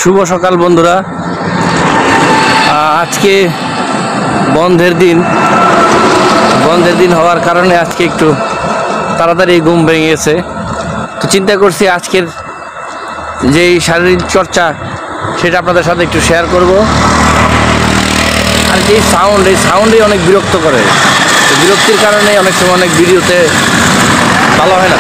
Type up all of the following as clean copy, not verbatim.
শুভ সকাল বন্ধুরা। আজকে বন্ধের দিন হওয়ার কারণে আজকে একটু তাড়াতাড়ি ঘুম ভেঙে গেছে। তো চিন্তা করছি আজকের যেই শারীরিক চর্চা সেটা আপনাদের সাথে একটু শেয়ার করব। আর এই সাউন্ডে অনেক বিরক্ত করে, তো বিরক্তির কারণে অনেক সময় অনেক ভিডিওতে ভালো হয় না।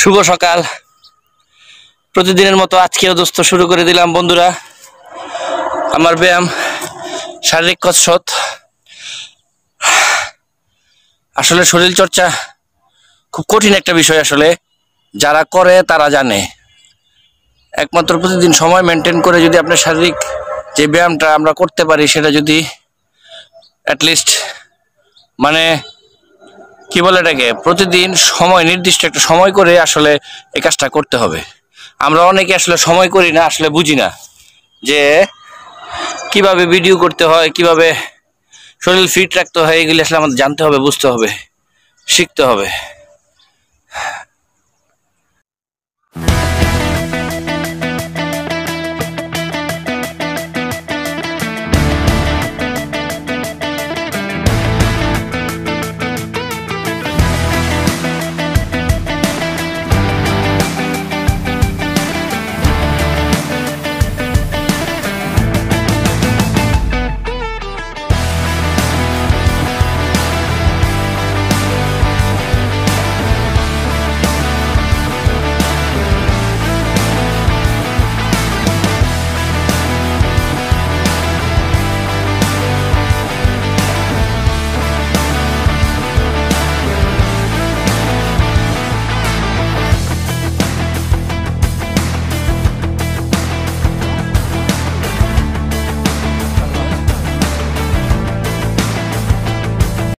শুভ সকাল। প্রতিদিনের মতো আজকেও দোস্ত শুরু করে দিলাম বন্ধুরা আমার ব্যায়াম, শারীরিক কসরত। আসলে শরীর চর্চা খুব কঠিন একটা বিষয়, আসলে যারা করে তারা জানে। একমাত্র প্রতিদিন সময় মেনটেন করে যদি আপনার শারীরিক যে ব্যায়ামটা আমরা করতে পারি, সেটা যদি অ্যাটলিস্ট মানে কি বলে এটাকে, প্রতিদিন সময় নির্দিষ্ট একটা সময় করে আসলে এই কাজটা করতে হবে। আমরা অনেকে আসলে সময় করি না, আসলে বুঝি না যে কিভাবে ভিডিও করতে হয়, কিভাবে শরীর ফিট রাখতে হয়। এগুলি আসলে আমাদের জানতে হবে, বুঝতে হবে, শিখতে হবে।